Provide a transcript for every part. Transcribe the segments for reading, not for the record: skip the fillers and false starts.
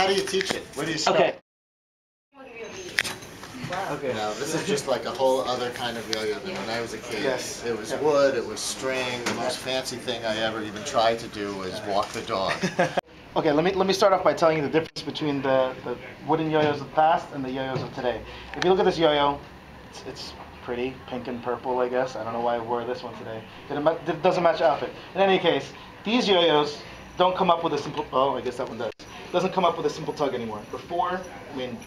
how do you teach it? Where do you start? Okay. Okay. You know, this is just like a whole other kind of yo-yo than when I was a kid. Yes. It was wood, it was string. The most fancy thing I ever even tried to do was walk the dog. Okay, let me start off by telling you the difference between the wooden yo-yos of the past and the yo-yos of today. If you look at this yo-yo, it's pretty, pink and purple, I guess. I don't know why I wore this one today. It doesn't match the outfit. In any case, these yo-yos don't come up with a simple, oh, I guess that one does. Doesn't come up with a simple tug anymore. Before, I mean,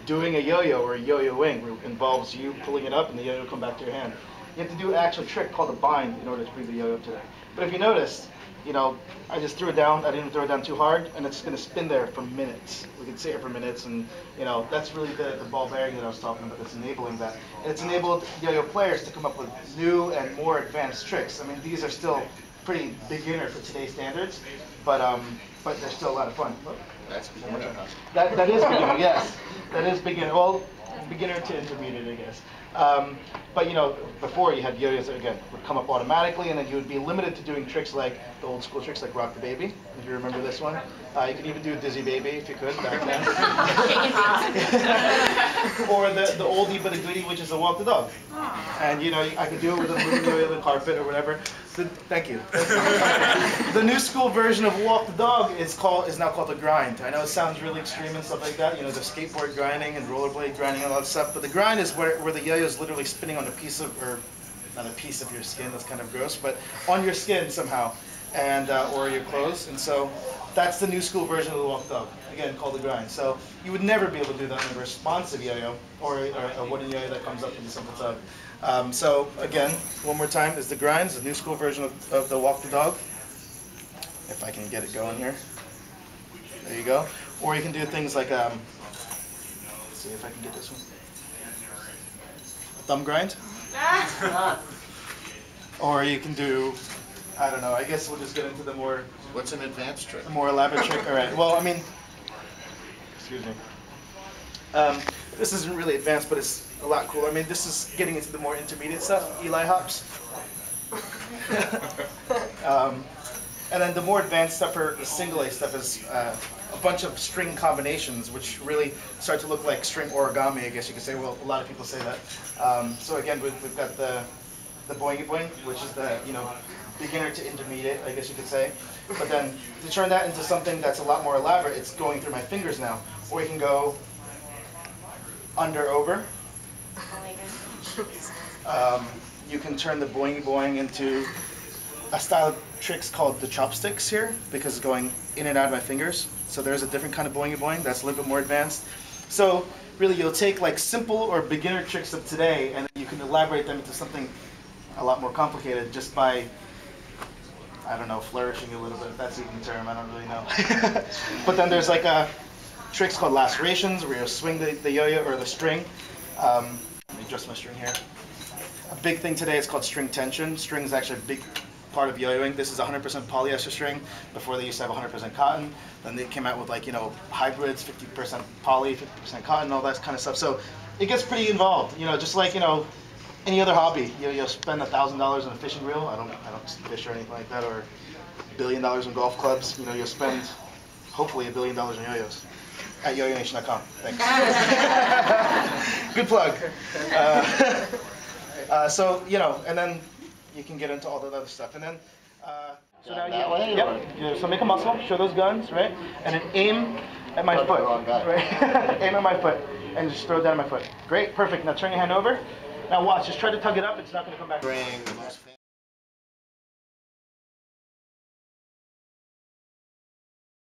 doing a yo-yo or a yo-yoing involves you pulling it up and the yo-yo will come back to your hand. You have to do an actual trick called a bind in order to bring the yo-yo up today. But if you notice, you know, I just threw it down. I didn't throw it down too hard, and it's going to spin there for minutes. We can sit here for minutes, and you know that's really the ball bearing that I was talking about. That's enabling that, and it's enabled yo-yo players to come up with new and more advanced tricks. I mean, these are still pretty beginner for today's standards, but they're still a lot of fun. That's beginner. That is beginner. Yes, that is beginner. Well, beginner to intermediate, I guess. But you know, before you had yo-yos that again would come up automatically, and then you would be limited to doing tricks like the old school tricks like Rock the Baby, if you remember this one. You could even do a Dizzy Baby if you could back then. Or the oldie but a goodie, which is a Walk the Dog. And you know, I could do it with a moving yo-yo, the carpet, or whatever. Thank you. The new school version of Walk the Dog is now called the grind. I know it sounds really extreme and stuff like that. You know, the skateboard grinding and rollerblade grinding and all that stuff. But the grind is where the yo-yo is literally spinning on a piece of, or not a piece of your skin. That's kind of gross, but on your skin somehow, and or your clothes. And so that's the new school version of the Walk the Dog. Again, called the grind. So you would never be able to do that in a responsive yo-yo or a wooden yo-yo that comes up with a simple tug. So again, one more time, is the grinds, the new school version of the Walk the Dog. If I can get it going here. There you go. Or you can do things like, let's see if I can get this one. A thumb grind. Or you can do, I don't know, I guess we'll just get into the more... What's an advanced trick? A more elaborate trick. All right. Well, I mean, excuse me. This isn't really advanced, but it's a lot cooler. I mean, this is getting into the more intermediate stuff, Eli hops. And then the more advanced stuff, or the single A stuff, is a bunch of string combinations, which really start to look like string origami, I guess you could say. Well, a lot of people say that. So again, we've got the boingy boing, which is the, you know, beginner to intermediate, I guess you could say. But then to turn that into something that's a lot more elaborate, it's going through my fingers now. Or you can go under, over. You can turn the boingy boing into a style of tricks called the chopsticks here, because it's going in and out of my fingers. So there's a different kind of boingy boing that's a little bit more advanced. So really you'll take like simple or beginner tricks of today, and you can elaborate them into something a lot more complicated just by, I don't know, flourishing a little bit, if that's even a term, I don't really know. But then there's like tricks called lacerations, where you swing the yo-yo or the string. Let me adjust my string here. A big thing today is called string tension. String is actually a big part of yo-yoing. This is 100% polyester string. Before they used to have 100% cotton. Then they came out with, like, you know, hybrids, 50% poly, 50% cotton, all that kind of stuff. So it gets pretty involved, you know, just like, you know, any other hobby. You'll spend $1,000 on a fishing reel. I don't fish or anything like that, or $1 billion in golf clubs. You know, you'll spend hopefully $1 billion on yo-yos at yoyonation.com. Thanks. Good plug. So you know, and then you can get into all the other stuff, and then. So now that way, yep. So make a muscle. Show those guns, right? And then aim at my foot. Right? Aim at my foot, and just throw it down at my foot. Great, perfect. Now turn your hand over. Now watch, just try to tug it up, it's not going to come back.